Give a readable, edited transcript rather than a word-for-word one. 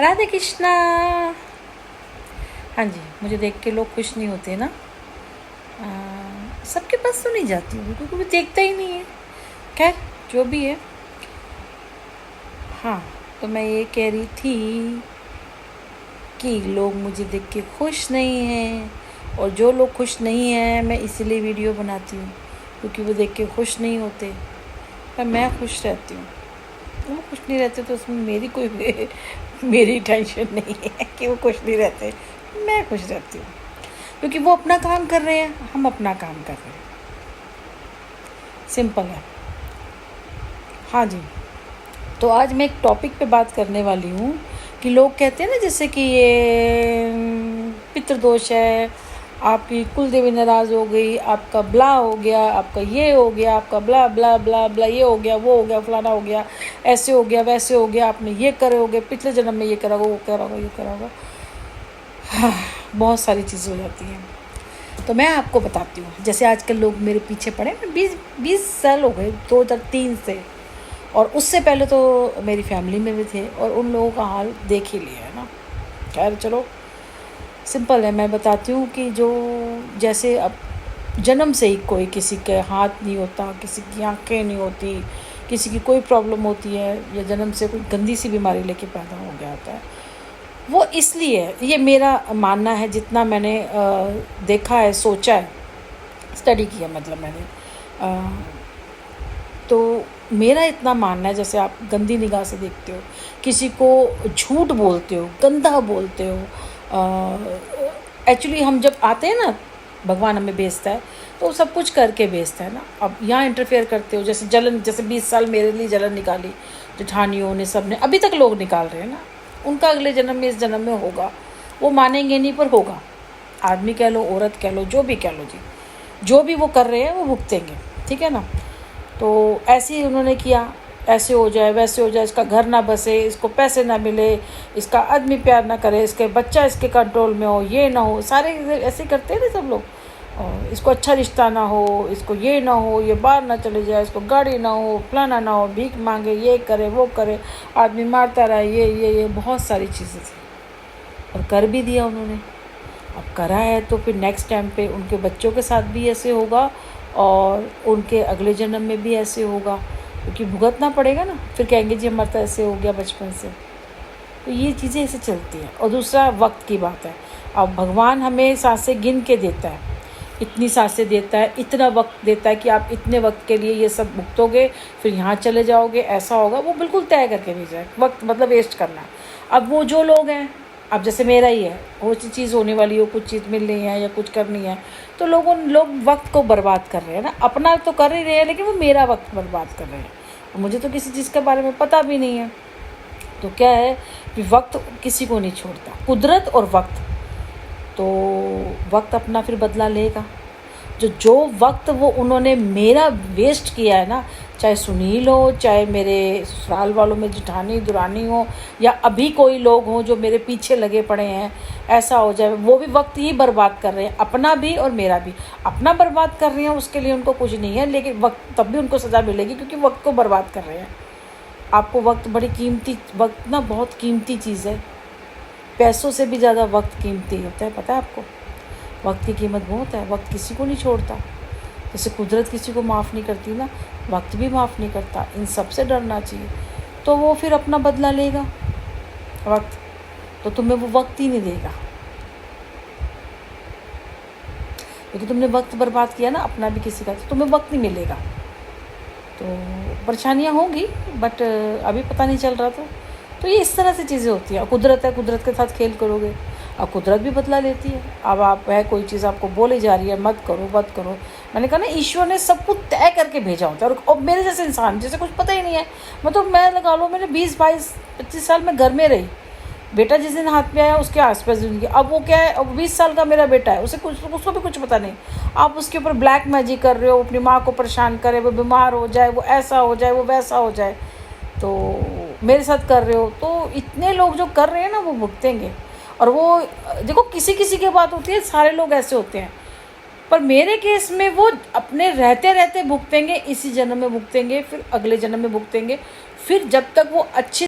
राधे कृष्णा। हाँ जी, मुझे देख के लोग खुश नहीं होते ना। सबके पास तो नहीं जाती हूँ क्योंकि कोई देखता ही नहीं है। खैर जो भी है। हाँ, तो मैं ये कह रही थी कि लोग मुझे देख के खुश नहीं हैं, और जो लोग खुश नहीं हैं मैं इसलिए वीडियो बनाती हूँ क्योंकि वो देख के खुश नहीं होते, पर मैं खुश रहती हूँ। वो खुश नहीं रहते तो उसमें मेरी कोई मेरी टेंशन नहीं है कि वो खुश नहीं रहते। मैं खुश रहती हूँ क्योंकि वो अपना काम कर रहे हैं, हम अपना काम कर रहे हैं। सिंपल है। हाँ जी, तो आज मैं एक टॉपिक पे बात करने वाली हूँ कि लोग कहते हैं ना, जैसे कि ये पितृदोष है, आपकी कुल देवी नाराज़ हो गई, आपका ब्ला हो गया, आपका ये हो गया, आपका ब्ला ब्ला ब्ला ब्ला, ये हो गया, वो हो गया, फलाना हो गया, ऐसे हो गया, वैसे हो गया, आपने ये करे होगे, पिछले जन्म में ये करा होगा, वो करा होगा, ये करा होगा। हाँ, बहुत सारी चीज़ें हो जाती हैं। तो मैं आपको बताती हूँ, जैसे आजकल लोग मेरे पीछे पड़े, 20 साल हो गए, 2003 से, और उससे पहले तो मेरी फैमिली में भी थे, और उन लोगों का हाल देख ही लिया है ना। खैर चलो, सिंपल है। मैं बताती हूँ कि जो जैसे अब जन्म से ही कोई किसी के हाथ नहीं होता, किसी की आंखें नहीं होती, किसी की कोई प्रॉब्लम होती है, या जन्म से कोई गंदी सी बीमारी लेके पैदा हो गया होता है, वो इसलिए, ये मेरा मानना है, जितना मैंने देखा है, सोचा है, स्टडी किया, मतलब मैंने तो मेरा इतना मानना है, जैसे आप गंदी निगाह से देखते हो, किसी को झूठ बोलते हो, गंदा बोलते हो। एक्चुअली हम जब आते हैं ना, भगवान हमें भेजता है तो सब कुछ करके भेजता है ना। अब यहाँ इंटरफेयर करते हो, जैसे जलन, जैसे 20 साल मेरे लिए जलन निकाली जेठानियों ने, सब ने, अभी तक लोग निकाल रहे हैं ना। उनका अगले जन्म में, इस जन्म में होगा, वो मानेंगे नहीं पर होगा। आदमी कह लो, औरत कह लो, जो भी कह लो जी, जो भी वो कर रहे हैं वो भुगतेंगे, ठीक है ना। तो ऐसे ही उन्होंने किया, ऐसे हो जाए, वैसे हो जाए, इसका घर ना बसे, इसको पैसे ना मिले, इसका आदमी प्यार ना करे, इसके बच्चा इसके कंट्रोल में हो, ये ना हो, सारे ऐसे करते हैं ना सब लोग। और इसको अच्छा रिश्ता ना हो, इसको ये ना हो, ये बाहर ना चले जाए, इसको गाड़ी ना हो, फलाना ना हो, भीख मांगे, ये करे, वो करे, आदमी मारता रहा, ये बहुत सारी चीज़ें थी, और कर भी दिया उन्होंने। अब करा है तो फिर नेक्स्ट टाइम पे उनके बच्चों के साथ भी ऐसे होगा, और उनके अगले जन्म में भी ऐसे होगा, क्योंकि भुगतना पड़ेगा ना। फिर कहेंगे जी हमारा तो ऐसे हो गया बचपन से। तो ये चीज़ें ऐसे चलती हैं। और दूसरा, वक्त की बात है। अब भगवान हमें सांसें गिन के देता है, इतनी सांसें देता है, इतना वक्त देता है कि आप इतने वक्त के लिए ये सब भुगतोगे, फिर यहाँ चले जाओगे, ऐसा होगा, वो बिल्कुल तय करके भेजा है। वक्त मतलब वेस्ट करना। अब वो जो लोग हैं, अब जैसे मेरा ही है, वो चीज़ होने वाली हो, कुछ चीज़ मिलनी है या कुछ करनी है, तो लोग वक्त को बर्बाद कर रहे हैं ना। अपना तो कर ही रहे हैं, लेकिन वो मेरा वक्त बर्बाद कर रहे हैं। मुझे तो किसी चीज़ के बारे में पता भी नहीं है। तो क्या है कि वक्त किसी को नहीं छोड़ता, कुदरत और वक्त। तो वक्त अपना फिर बदला लेगा। जो वक्त वो उन्होंने मेरा वेस्ट किया है ना, चाहे सुनील हो, चाहे मेरे ससुराल वालों में जेठानी दुरानी हो, या अभी कोई लोग हों जो मेरे पीछे लगे पड़े हैं, ऐसा हो जाए, वो भी वक्त ही बर्बाद कर रहे हैं, अपना भी और मेरा भी। अपना बर्बाद कर रहे हैं, उसके लिए उनको कुछ नहीं है, लेकिन वक्त तब भी उनको सज़ा मिलेगी, क्योंकि वक्त को बर्बाद कर रहे हैं। आपको वक्त बड़ी कीमती, वक्त ना बहुत कीमती चीज़ है। पैसों से भी ज़्यादा वक्त कीमती होता है, पता है आपको। वक्त की कीमत बहुत है। वक्त किसी को नहीं छोड़ता। जैसे कुदरत किसी को माफ़ नहीं करती ना, वक्त भी माफ़ नहीं करता। इन सब से डरना चाहिए। तो वो फिर अपना बदला लेगा वक्त, तो तुम्हें वो वक्त ही नहीं देगा, क्योंकि तुमने वक्त बर्बाद किया ना अपना भी किसी का, तो तुम्हें वक्त नहीं मिलेगा। तो परेशानियाँ होंगी, बट अभी पता नहीं चल रहा। तो ये इस तरह से चीज़ें होती हैं। कुदरत है, कुदरत के साथ खेल करोगे, अब कुदरत भी बदला लेती है। अब आप है, कोई चीज़ आपको बोली जा रही है, मत करो मत करो। मैंने कहा ना, ईश्वर ने सब कुछ तय करके भेजा होता है। और मेरे जैसे इंसान जिसे कुछ पता ही नहीं है, मतलब मैं लगा लो, मैंने 20 22 25 साल में घर में रही। बेटा जिस दिन हाथ में आया उसके आसपास जिंदगी। अब वो क्या है, अब 20 साल का मेरा बेटा है, उसको भी कुछ पता नहीं। आप उसके ऊपर ब्लैक मैजिक कर रहे हो, अपनी माँ को परेशान करे, वो बीमार हो जाए, वो ऐसा हो जाए, वो वैसा हो जाए, तो मेरे साथ कर रहे हो। तो इतने लोग जो कर रहे हैं ना, वो भुगतेंगे। और वो देखो, किसी किसी की बात होती है, सारे लोग ऐसे होते हैं, पर मेरे केस में वो अपने रहते रहते भुगतेंगे, इसी जन्म में भुगतेंगे, फिर अगले जन्म में भुगतेंगे, फिर जब तक वो अच्छी